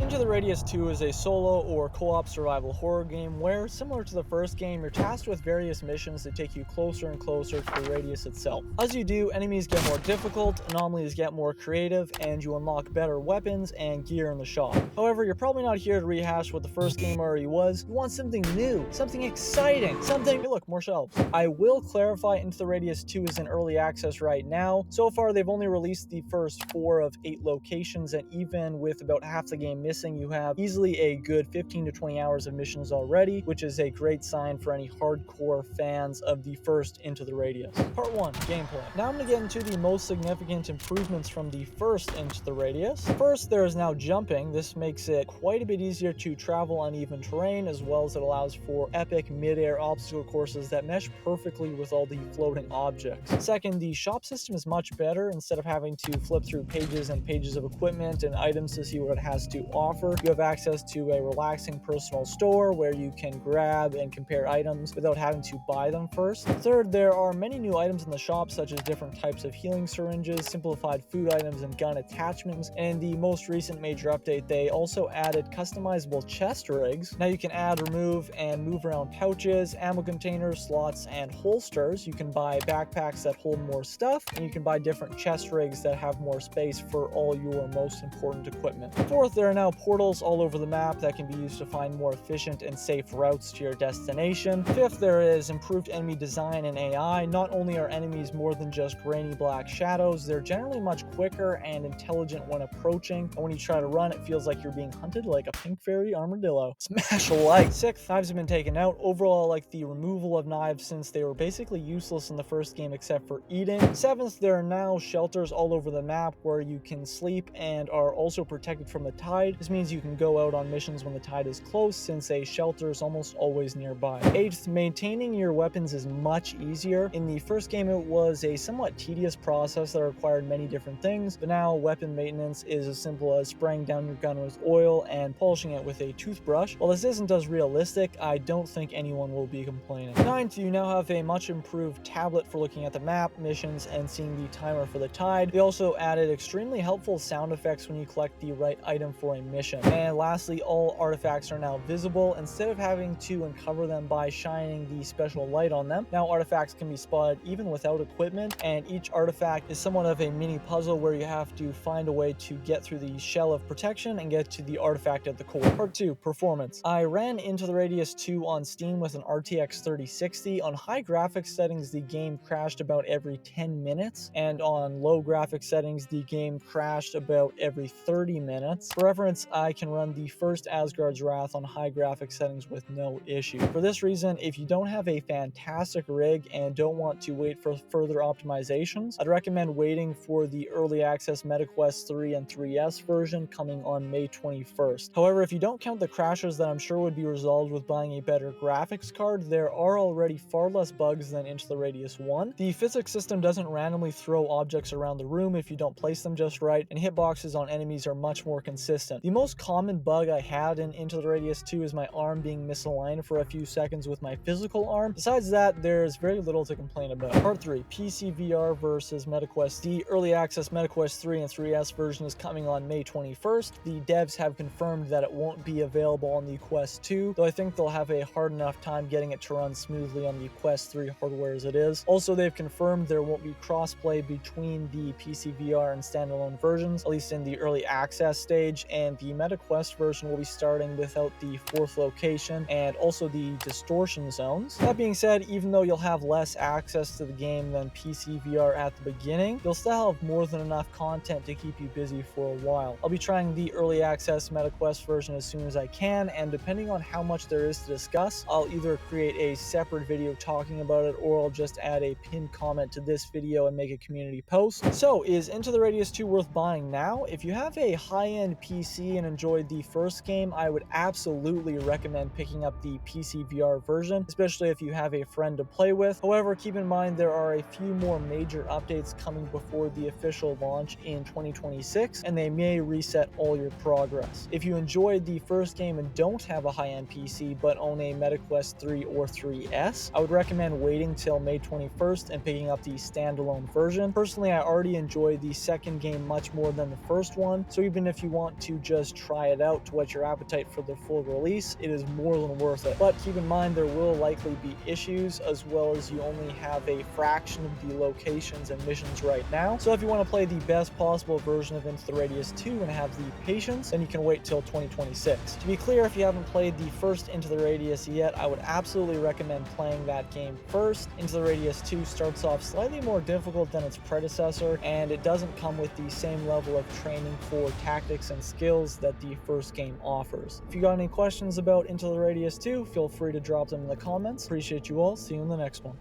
Into the Radius 2 is a solo or co-op survival horror game where, similar to the first game, you're tasked with various missions that take you closer and closer to the Radius itself. As you do, enemies get more difficult, anomalies get more creative, and you unlock better weapons and gear in the shop. However, you're probably not here to rehash what the first game already was. You want something new, something exciting, something— hey look, more shelves. I will clarify, Into the Radius 2 is in early access right now. So far, they've only released the first 4 of 8 locations, and even with about half the game missing, you have easily a good 15 to 20 hours of missions already, which is a great sign for any hardcore fans of the first Into the Radius. Part 1, gameplay. Now I'm going to get into the most significant improvements from the first Into the Radius. First, there is now jumping. This makes it quite a bit easier to travel uneven terrain, as well as it allows for epic mid-air obstacle courses that mesh perfectly with all the floating objects. Second, the shop system is much better. Instead of having to flip through pages and pages of equipment and items to see what it has to offer, you have access to a relaxing personal store where you can grab and compare items without having to buy them first. Third, there are many new items in the shop, such as different types of healing syringes, simplified food items, and gun attachments. And in the most recent major update, they also added customizable chest rigs. Now you can add, remove, and move around pouches, ammo containers, slots, and holsters. You can buy backpacks that hold more stuff, and you can buy different chest rigs that have more space for all your most important equipment. Fourth, there are now portals all over the map that can be used to find more efficient and safe routes to your destination. Fifth, there is improved enemy design and AI. Not only are enemies more than just grainy black shadows, they're generally much quicker and intelligent when approaching, and when you try to run, it feels like you're being hunted like a pink fairy armadillo. Smash a like. Sixth, knives have been taken out. Overall, I like the removal of knives since they were basically useless in the first game except for eating. Seventh, there are now shelters all over the map where you can sleep and are also protected from the tide. This means you can go out on missions when the tide is close, since a shelter is almost always nearby. Eighth, maintaining your weapons is much easier. In the first game, it was a somewhat tedious process that required many different things, but now weapon maintenance is as simple as spraying down your gun with oil and polishing it with a toothbrush. While this isn't as realistic, I don't think anyone will be complaining. Ninth, you now have a much improved tablet for looking at the map, missions, and seeing the timer for the tide. They also added extremely helpful sound effects when you collect the right item for a mission. And lastly, all artifacts are now visible. Instead of having to uncover them by shining the special light on them, now artifacts can be spotted even without equipment, and each artifact is somewhat of a mini puzzle where you have to find a way to get through the shell of protection and get to the artifact at the core. Part 2, performance. I ran Into the Radius 2 on Steam with an RTX 3060. On high graphics settings, the game crashed about every 10 minutes, and on low graphics settings, the game crashed about every 30 minutes. For reference, I can run the first Asgard's Wrath on high graphics settings with no issue. For this reason, if you don't have a fantastic rig and don't want to wait for further optimizations, I'd recommend waiting for the early access MetaQuest 3 and 3S version coming on May 21st. However, if you don't count the crashes that I'm sure would be resolved with buying a better graphics card, there are already far less bugs than Into the Radius 1. The physics system doesn't randomly throw objects around the room if you don't place them just right, and hitboxes on enemies are much more consistent. The most common bug I had in Into the Radius 2 is my arm being misaligned for a few seconds with my physical arm. Besides that, there's very little to complain about. Part 3, PCVR versus MetaQuest. The early access MetaQuest 3 and 3S version is coming on May 21st. The devs have confirmed that it won't be available on the Quest 2, though I think they'll have a hard enough time getting it to run smoothly on the Quest 3 hardware as it is. Also, they've confirmed there won't be crossplay between the PCVR and standalone versions, at least in the early access stage, and the MetaQuest version will be starting without the 4th location and also the distortion zones. That being said, even though you'll have less access to the game than PCVR at the beginning, you'll still have more than enough content to keep you busy for a while. I'll be trying the early access MetaQuest version as soon as I can, and depending on how much there is to discuss, I'll either create a separate video talking about it, or I'll just add a pinned comment to this video and make a community post. So, is Into the Radius 2 worth buying now? If you have a high-end PC and enjoyed the first game, I would absolutely recommend picking up the PCVR version, especially if you have a friend to play with. However, keep in mind there are a few more major updates coming before the official launch in 2026, and they may reset all your progress. If you enjoyed the first game and don't have a high-end PC but own a MetaQuest 3 or 3S, I would recommend waiting till May 21st and picking up the standalone version. Personally, I already enjoyed the second game much more than the first one, so even if you want to just just try it out to whet your appetite for the full release, it is more than worth it. But keep in mind there will likely be issues, as well as you only have a fraction of the locations and missions right now. So if you want to play the best possible version of Into the Radius 2 and have the patience, then you can wait till 2026. To be clear, if you haven't played the first Into the Radius yet, I would absolutely recommend playing that game first. Into the Radius 2 starts off slightly more difficult than its predecessor, and it doesn't come with the same level of training for tactics and skills that the first game offers. If you got any questions about Into the Radius 2, feel free to drop them in the comments. Appreciate you all. See you in the next one.